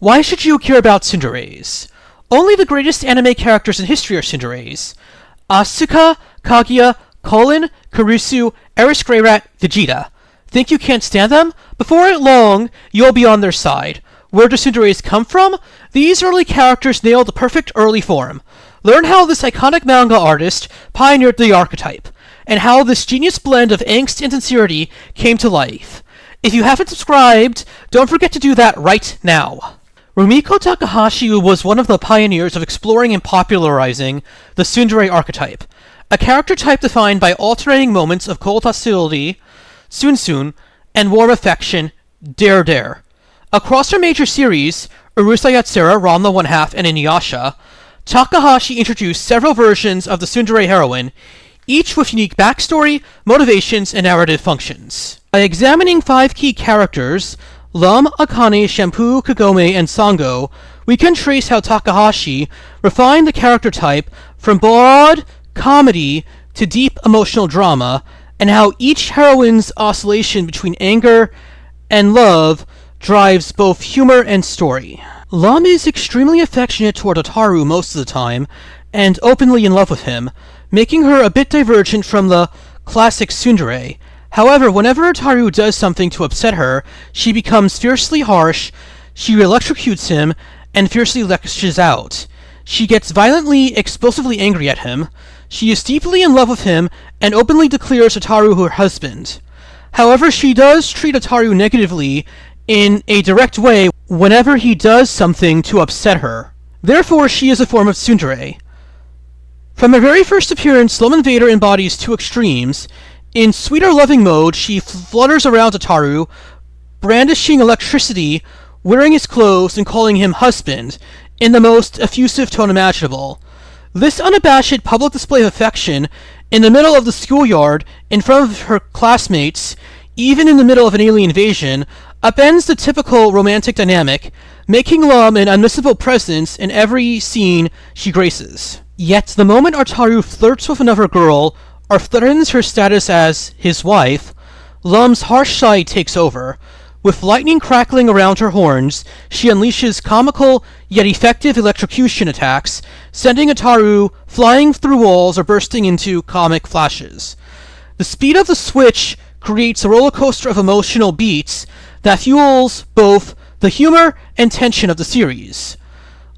Why should you care about tsunderes? Only the greatest anime characters in history are tsunderes. Asuka, Kaguya, Colin, Kurusu, Eris Greyrat, Vegeta. Think you can't stand them? Before long, you'll be on their side. Where do tsunderes come from? These early characters nailed the perfect early form. Learn how this iconic manga artist pioneered the archetype, and how this genius blend of angst and sincerity came to life. If you haven't subscribed, don't forget to do that right now. Rumiko Takahashi was one of the pioneers of exploring and popularizing the tsundere archetype, a character type defined by alternating moments of cold hostility, tsun, and warm affection, dare. Across her major series, Urusei Yatsura, Ranma 1/2, and Inuyasha, Takahashi introduced several versions of the tsundere heroine, each with unique backstory, motivations, and narrative functions. By examining 5 key characters, Lum, Akane, Shampoo, Kagome, and Sango, we can trace how Takahashi refined the character type from broad comedy to deep emotional drama, and how each heroine's oscillation between anger and love drives both humor and story. Lum is extremely affectionate toward Otaru most of the time, and openly in love with him, making her a bit divergent from the classic tsundere. However, whenever Otaru does something to upset her, she becomes fiercely harsh, she electrocutes him, and fiercely lashes out. She gets violently, explosively angry at him. She is deeply in love with him, and openly declares Otaru her husband. However, she does treat Otaru negatively in a direct way whenever he does something to upset her. Therefore, she is a form of tsundere. From her very first appearance, Lum Invader embodies 2 extremes. In sweeter loving mode, she flutters around Otaru, brandishing electricity, wearing his clothes, and calling him husband, in the most effusive tone imaginable. This unabashed public display of affection, in the middle of the schoolyard, in front of her classmates, even in the middle of an alien invasion, upends the typical romantic dynamic, making Lum an unmissable presence in every scene she graces. Yet, the moment Otaru flirts with another girl, or threatens her status as his wife, Lum's harsh side takes over. With lightning crackling around her horns, she unleashes comical yet effective electrocution attacks, sending Otaru flying through walls or bursting into comic flashes. The speed of the switch creates a roller coaster of emotional beats that fuels both the humor and tension of the series.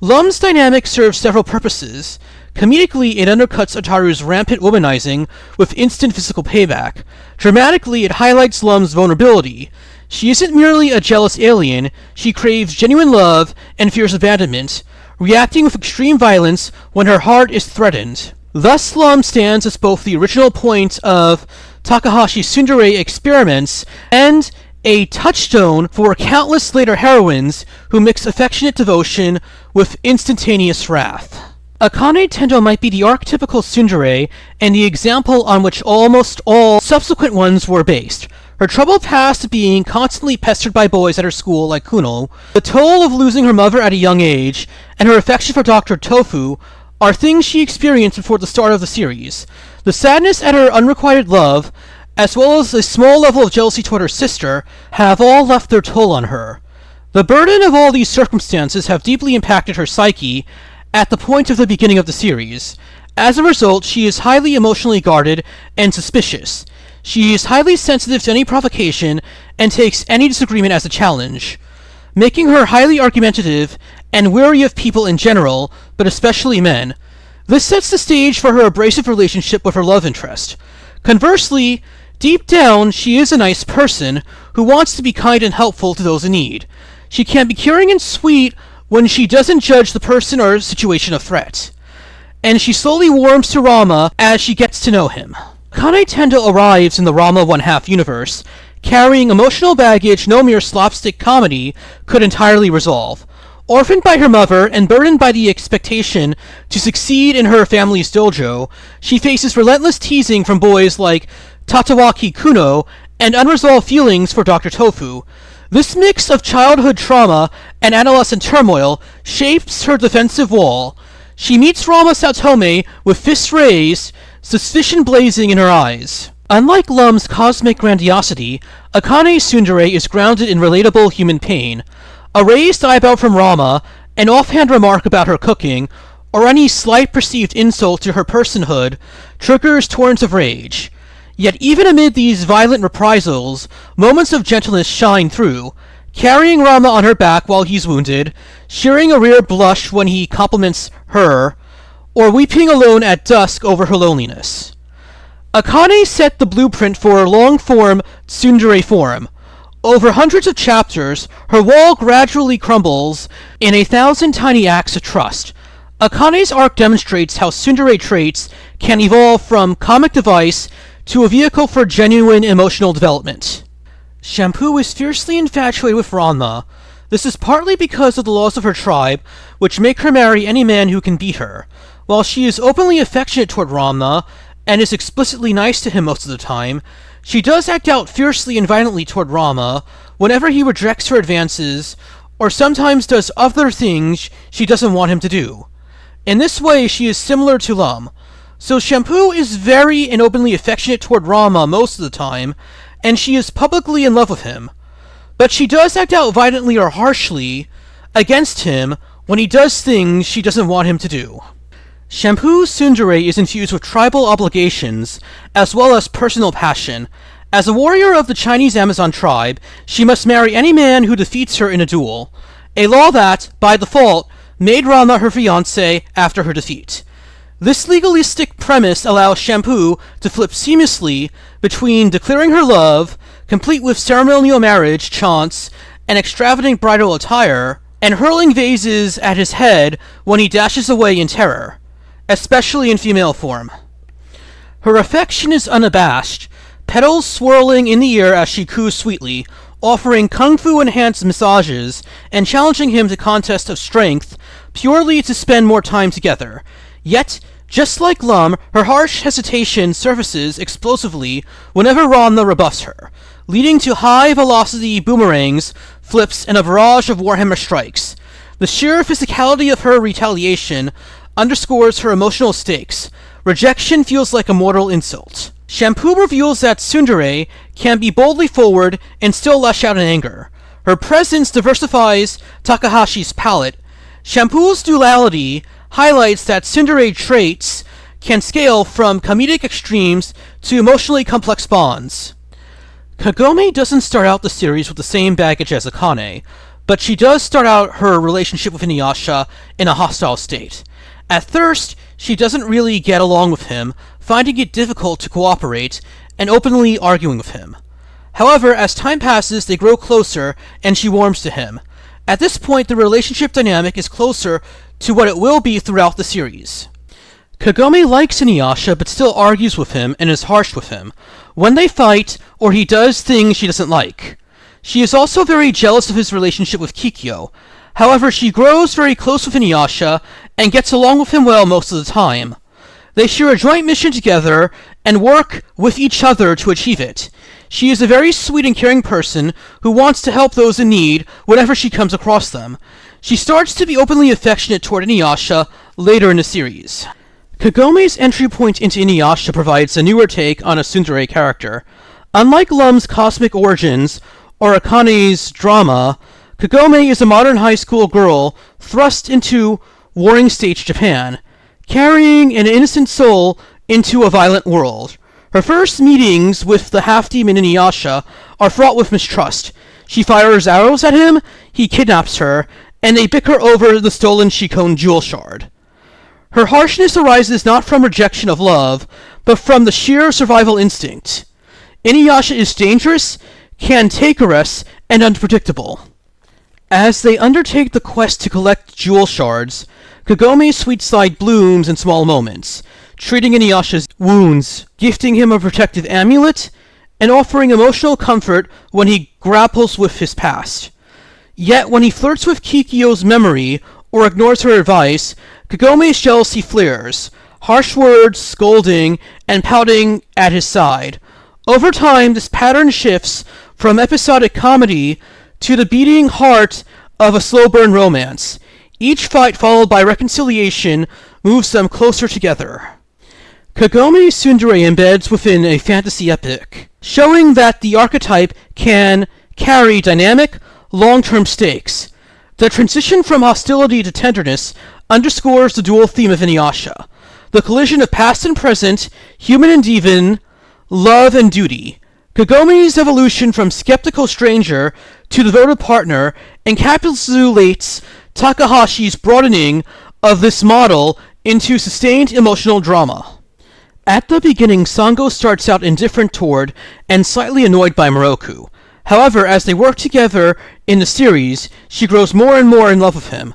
Lum's dynamic serves several purposes. Comedically, it undercuts Otaru's rampant womanizing with instant physical payback. Dramatically, it highlights Lum's vulnerability. She isn't merely a jealous alien, she craves genuine love and fears abandonment, reacting with extreme violence when her heart is threatened. Thus, Lum stands as both the original point of Takahashi's tsundere experiments and a touchstone for countless later heroines who mix affectionate devotion with instantaneous wrath. Akane Tendo might be the archetypical tsundere and the example on which almost all subsequent ones were based. Her troubled past being constantly pestered by boys at her school like Kuno, the toll of losing her mother at a young age, and her affection for Dr. Tofu are things she experienced before the start of the series. The sadness at her unrequited love, as well as a small level of jealousy toward her sister, have all left their toll on her. The burden of all these circumstances have deeply impacted her psyche at the point of the beginning of the series. As a result, she is highly emotionally guarded and suspicious. She is highly sensitive to any provocation and takes any disagreement as a challenge, making her highly argumentative and wary of people in general, but especially men. This sets the stage for her abrasive relationship with her love interest. Conversely, deep down, she is a nice person who wants to be kind and helpful to those in need. She can be caring and sweet when she doesn't judge the person or situation of threat, and she slowly warms to Rama as she gets to know him. Akane Tendo arrives in the Ranma 1/2 universe, carrying emotional baggage no mere slapstick comedy could entirely resolve. Orphaned by her mother and burdened by the expectation to succeed in her family's dojo, she faces relentless teasing from boys like Tatawaki Kuno and unresolved feelings for Dr. Tofu. This mix of childhood trauma and adolescent turmoil shapes her defensive wall. She meets Rama Saotome with fists raised, suspicion blazing in her eyes. Unlike Lum's cosmic grandiosity, Akane's tsundere is grounded in relatable human pain. A raised eyebrow from Ranma, an offhand remark about her cooking, or any slight perceived insult to her personhood triggers torrents of rage. Yet even amid these violent reprisals, moments of gentleness shine through, carrying Ranma on her back while he's wounded, sharing a rare blush when he compliments her, or weeping alone at dusk over her loneliness. Akane set the blueprint for long-form tsundare form. Over hundreds of chapters, her wall gradually crumbles in 1,000 tiny acts of trust. Akane's arc demonstrates how tsundare traits can evolve from comic device to a vehicle for genuine emotional development. Shampoo is fiercely infatuated with Ranma. This is partly because of the laws of her tribe, which make her marry any man who can beat her. While she is openly affectionate toward Ranma, and is explicitly nice to him most of the time, she does act out fiercely and violently toward Ranma whenever he rejects her advances, or sometimes does other things she doesn't want him to do. In this way, she is similar to Lum. So Shampoo is very and openly affectionate toward Ranma most of the time, and she is publicly in love with him. But she does act out violently or harshly against him when he does things she doesn't want him to do. Shampoo's tsundare is infused with tribal obligations, as well as personal passion. As a warrior of the Chinese Amazon tribe, she must marry any man who defeats her in a duel, a law that, by default, made Ranma her fiancé after her defeat. This legalistic premise allows Shampoo to flip seamlessly between declaring her love, complete with ceremonial marriage, chaunts, and extravagant bridal attire, and hurling vases at his head when he dashes away in terror, especially in female form. Her affection is unabashed, petals swirling in the air as she coos sweetly, offering kung fu-enhanced massages and challenging him to contests of strength purely to spend more time together. Yet, just like Lum, her harsh hesitation surfaces explosively whenever Ranma rebuffs her, leading to high-velocity boomerangs, flips, and a barrage of Warhammer strikes. The sheer physicality of her retaliation underscores her emotional stakes. Rejection feels like a mortal insult. Shampoo reveals that tsundare can be boldly forward and still lash out in anger. Her presence diversifies Takahashi's palette. Shampoo's duality highlights that tsundare traits can scale from comedic extremes to emotionally complex bonds. Kagome doesn't start out the series with the same baggage as Akane, but she does start out her relationship with Inuyasha in a hostile state. At first, she doesn't really get along with him, finding it difficult to cooperate, and openly arguing with him. However, as time passes, they grow closer, and she warms to him. At this point, the relationship dynamic is closer to what it will be throughout the series. Kagome likes Inuyasha, but still argues with him and is harsh with him when they fight or he does things she doesn't like. She is also very jealous of his relationship with Kikyo. However, she grows very close with Inuyasha and gets along with him well most of the time. They share a joint mission together and work with each other to achieve it. She is a very sweet and caring person who wants to help those in need whenever she comes across them. She starts to be openly affectionate toward Inuyasha later in the series. Kagome's entry point into Inuyasha provides a newer take on a tsundere character. Unlike Lum's cosmic origins or Akane's drama, Kagome is a modern high school girl thrust into warring stage Japan, carrying an innocent soul into a violent world. Her first meetings with the half-demon Inuyasha are fraught with mistrust. She fires arrows at him, he kidnaps her, and they bicker over the stolen Shikon jewel shard. Her harshness arises not from rejection of love, but from the sheer survival instinct. Inuyasha is dangerous, cantankerous, and unpredictable. As they undertake the quest to collect jewel shards, Kagome's sweet side blooms in small moments, treating Inuyasha's wounds, gifting him a protective amulet, and offering emotional comfort when he grapples with his past. Yet when he flirts with Kikyo's memory or ignores her advice, Kagome's jealousy flares, harsh words, scolding, and pouting at his side. Over time, this pattern shifts from episodic comedy to the beating heart of a slow-burn romance. Each fight followed by reconciliation moves them closer together. Kagome's tsundere embeds within a fantasy epic, showing that the archetype can carry dynamic, long-term stakes. The transition from hostility to tenderness underscores the dual theme of Inuyasha, the collision of past and present, human and demon, love and duty. Kagome's evolution from skeptical stranger to devoted partner encapsulates Takahashi's broadening of this model into sustained emotional drama. At the beginning, Sango starts out indifferent toward and slightly annoyed by Moroku. However, as they work together in the series, she grows more and more in love with him.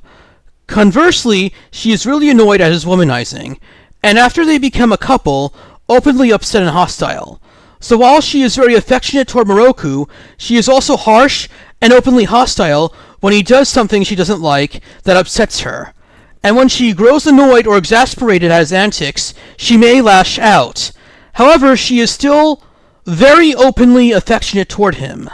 Conversely, she is really annoyed at his womanizing, and after they become a couple, openly upset and hostile. So while she is very affectionate toward Moroku, she is also harsh and openly hostile when he does something she doesn't like that upsets her. And when she grows annoyed or exasperated at his antics, she may lash out. However, she is still very openly affectionate toward him.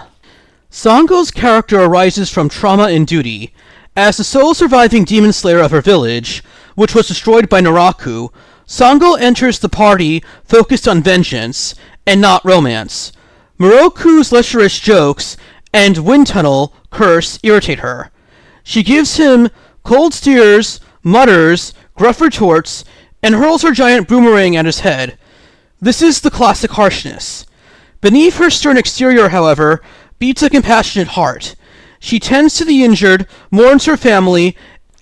Sango's character arises from trauma and duty. As the sole surviving demon slayer of her village, which was destroyed by Naraku, Sango enters the party focused on vengeance and not romance. Moroku's lecherous jokes and wind tunnel curse irritate her. She gives him cold stares, mutters, gruff retorts, and hurls her giant boomerang at his head. This is the classic harshness. Beneath her stern exterior, however, beats a compassionate heart. She tends to the injured, mourns her family,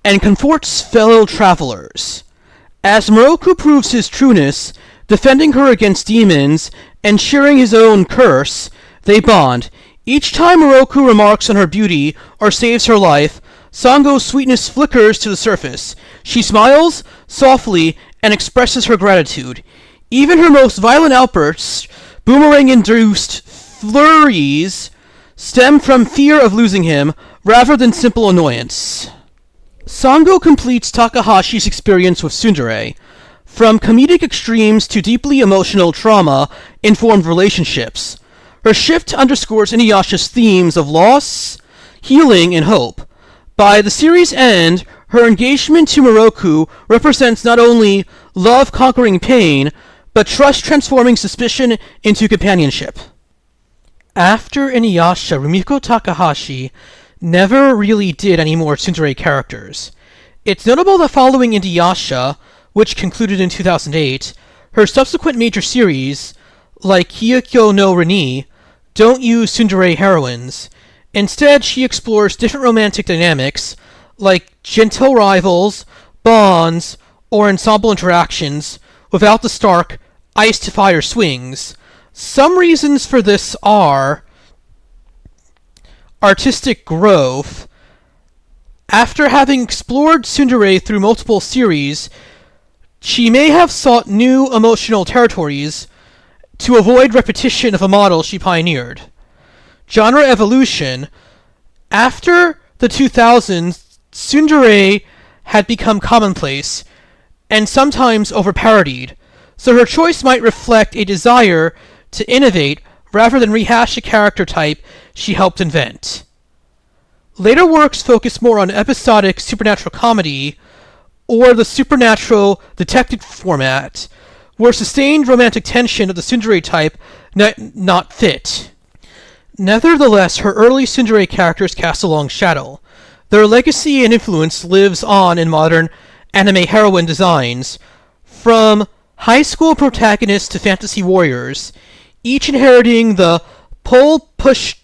and comforts fellow travelers. As Moroku proves his trueness, defending her against demons and sharing his own curse, they bond. Each time Moroku remarks on her beauty or saves her life, Sango's sweetness flickers to the surface. She smiles softly and expresses her gratitude. Even her most violent outbursts, boomerang-induced flurries, stem from fear of losing him rather than simple annoyance. Sango completes Takahashi's experience with Tsundere. From comedic extremes to deeply emotional trauma-informed relationships, her shift underscores Inuyasha's themes of loss, healing, and hope. By the series' end, her engagement to Moroku represents not only love conquering pain, but trust transforming suspicion into companionship. After Inuyasha, Rumiko Takahashi never really did any more Tsundere characters. It's notable that following Inuyasha, which concluded in 2008, her subsequent major series, like Kyokyo no Reni, don't use tsundere heroines. Instead, she explores different romantic dynamics, like gentle rivals, bonds, or ensemble interactions, without the stark ice-to-fire swings. Some reasons for this are artistic growth. After having explored tsundere through multiple series, she may have sought new emotional territories to avoid repetition of a model she pioneered. Genre evolution. After the 2000s, tsundere had become commonplace and sometimes overparodied, so her choice might reflect a desire to innovate rather than rehash a character type she helped invent. Later works focus more on episodic supernatural comedy or the supernatural detective format, where sustained romantic tension of the tsundere type not fit. Nevertheless, her early tsundere characters cast a long shadow. Their legacy and influence lives on in modern anime heroine designs, from high school protagonists to fantasy warriors, each inheriting the push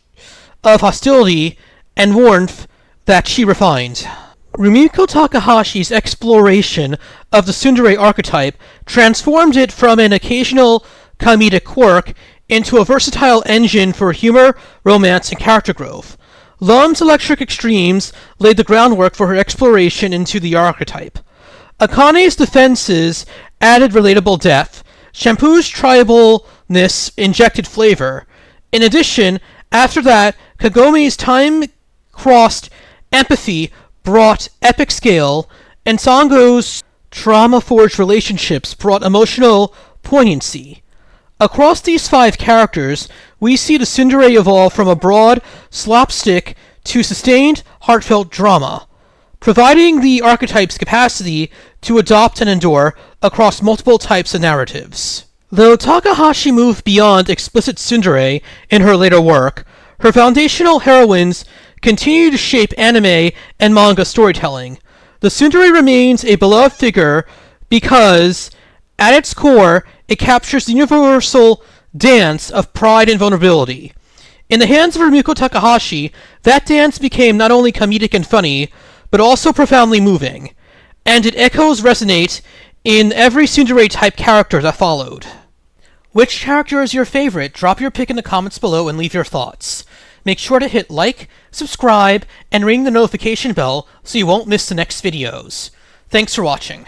of hostility and warmth that she refined. Rumiko Takahashi's exploration of the tsundere archetype transformed it from an occasional comedic quirk into a versatile engine for humor, romance, and character growth. Lum's electric extremes laid the groundwork for her exploration into the archetype. Akane's defenses added relatable depth. Shampoo's tribalness injected flavor. In addition, after that, Kagome's time-crossed empathy brought epic scale, and Sango's trauma-forged relationships brought emotional poignancy. Across these 5 characters, we see the tsundere evolve from a broad slapstick to sustained, heartfelt drama, providing the archetype's capacity to adopt and endure across multiple types of narratives. Though Takahashi moved beyond explicit tsundere in her later work, her foundational heroines continue to shape anime and manga storytelling. The tsundere remains a beloved figure because, at its core, it captures the universal dance of pride and vulnerability. In the hands of Rumiko Takahashi, that dance became not only comedic and funny, but also profoundly moving, and its echoes resonate in every tsundere-type character that followed. Which character is your favorite? Drop your pick in the comments below and leave your thoughts. Make sure to hit like, subscribe, and ring the notification bell so you won't miss the next videos. Thanks for watching.